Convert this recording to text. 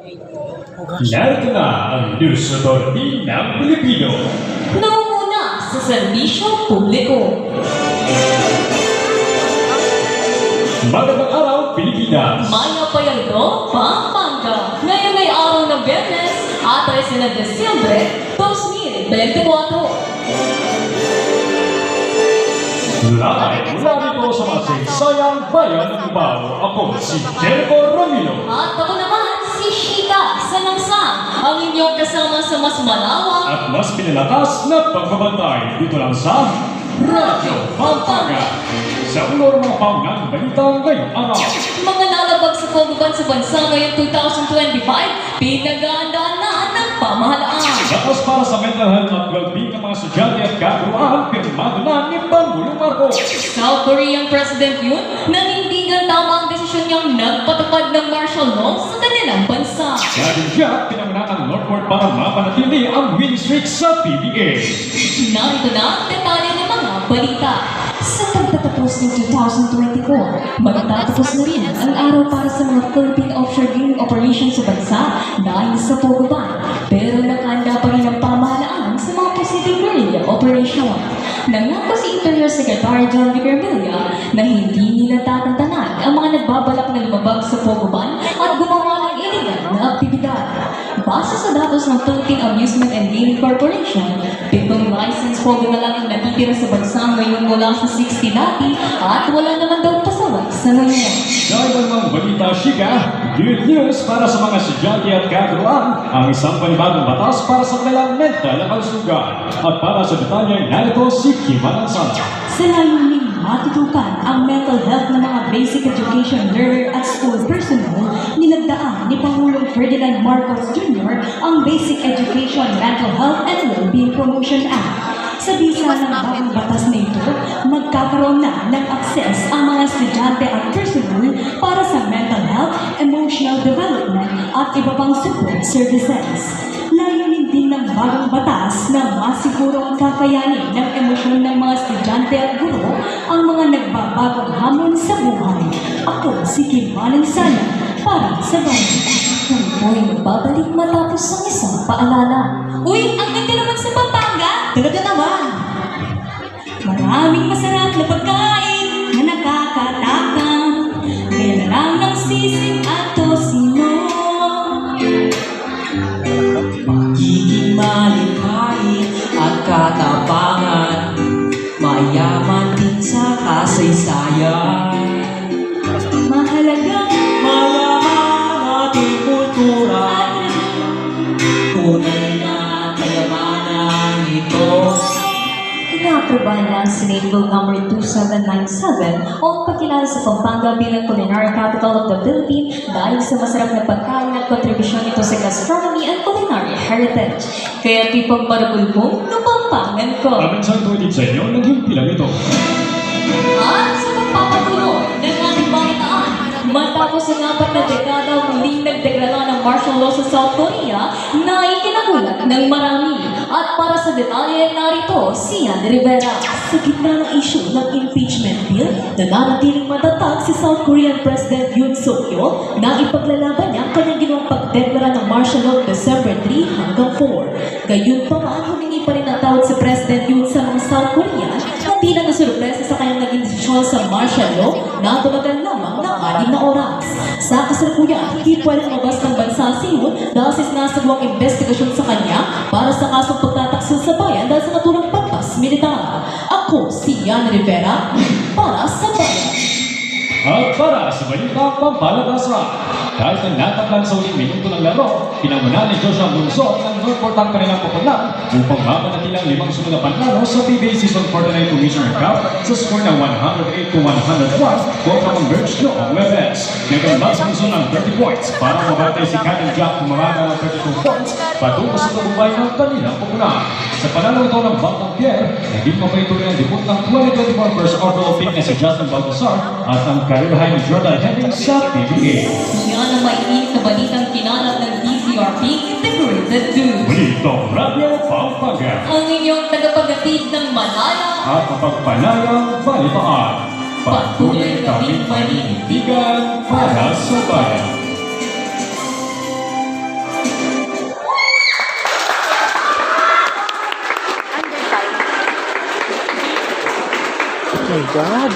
Narito na ang News Authority ng Pilipino. Nangunguna sa serbisyo publiko. Magandang araw, Pilipinas! Maya Payaldo, Pampanga. Ngayon ay araw ng Biyernes, 13 de Desyembre, 2024. Live mula rito sa masaysayang bayan ng Cubao, ako si Jennifer Ramilo. At ako naman, si Shika Salangsang, ang inyong kasama sa mas malawak At mas pinalakas na pagbabantay dito lang sa Radyo Pampanga. Sa ulo ng mga pangang balita ngayong araw. mga lalabag sa poguban sa bansa ngayong 2025, pinagandaan na ng pamahalaan. Batas para sa mental health at well-being ng mga estudyante at kaguluhan, pirmado na ni Pangulong Marcos. South Korean President Yoon nanindigan tama ang desisyon niyang nagpatupad ng martial law sa kanilang bansa. Dahil siya, pinangunatan ng Northport para mapanatili ang win streak sa PBA. Narito na ang detalye ng mga balita. Sa pagtatapos ng 2024, magtatapos na rin ang araw para sa mga Philippine offshore drilling operations sa bansa dahil sa poguban. Pero nakahanda pa rin ang pamahalaan sa mga posibleng guerrilla operation. Nangako si Interior Secretary John Vicarmilla na hindi nila tatantanan ang mga nagbabalak na lumabag sa poguban at gumawa ng illegal na aktibidad. Base sa datos ng Philippine Amusement and Gaming Corporation, 7 license pogo na lang ang natitira sa bansa ngayon mula sa 60 dati at wala naman daw pasaway sa ngayon. Dahil ang mga balita, Shika, good news para sa mga estudyante at kaguluhan, ang isang panibagong batas para sa kanilang mental na kalusugan. At para sa detalye, narito si Kim Alansana. Sa layuning matutukan ang mental health ng mga basic education learner at school personnel, nilagdaan ni Pangulong Ferdinand Marcos Jr. ang Basic Education Mental Health and Wellbeing Promotion Act. Sa bisa ng bagong batas na ito, magkakaroon na ng akses ang mga estudyante at personnel para sa mental health, emotional development at iba pang support services. Layunin din ng bagong batas na masiguro ang kakayanin ng emosyon ng mga estudyante at guro ang mga nagbabagong hamon sa buhay. Ako si Kim Alansana para sa bayan. Kung po'y magbabalik matapos ang isang paalala. Uy, ang ganda naman sa Pampanga! Talaga naman! Maraming masarap na pagkain na nakakatakam. Kaya na lang ng sisig at tosino. Magiging malikhain at katapangan, mayaman din sa kasaysayan. Mahalaga Mayaman ating kultura, tunay na kayamanan ito. Inaprobahan ng Senate Bill No. 2797 o pagkilala sa Pampanga bilang Culinary Capital of the Philippines dahil sa masarap na pagkain at kontribusyon nito sa gastronomy and culinary heritage. Kaya tipong marabulbong napampangan ko. Ang mensaheng tuwid sa inyo, naghimpila ito. At sa pagpapatuloy ng ating balitaan, matapos ang 4 na dekada muling nagdegrada ng martial law sa South Korea na ikinagulat ng marami. At para sa detalye, narito si Yan Rivera. Sa gitna ng issue ng impeachment bill, nananatiling matatag si South Korean President Yoon Suk-yeol na ipaglalaban niya ang kanyang ginawang pagdeklara ng martial law December 3 hanggang 4. Gayunpaman, humingi pa rin ang tawad si President Yoon sa mga South Korean na di na nasurpresa sa kanyang naging desisyon sa martial law na tumagal lamang ng 6 na oras. Sa kasalukuyan, hindi pwedeng mabas ng bansa si Yoon dahil sa sinasagawang investigasyon sa kanya para sa kasong pagtataksil sa bayan dahil sa naturang pagpas militar. Ako si Yan Rivera para sa bayan. At para sa balita pampalabasa, kahit ang nataklan sa uling minuto ng laro, pinangunan ni Joshua Munso ng Northport ang kanilang pupunan upang mapanatilang 5 sunod na panalo sa PBA Season 49 Commissioner Cup sa score na 108-101 kontra Converge noong Webes. Nagambag sa Munso ng 30 points para mabatay si Cannon Jack kumarada ng 32 points patungo sa tagumpay ng kanilang pupunan. Sa panalo ito ng Bantang Pierre, naging mapahituloy ang debut ng 2024 First Overall Fitness si Justin Baltasar at ang career high ni Jordan Henry sa PBA. Yan ang mainit na balitang kinalap ng DZRP Integrated News. Balitang Radyo Pampanga Ang inyong tagapaghatid ng malaya at mapagpalayang balitaan. Patuloy kaming maninindigan para sa bayan. my God.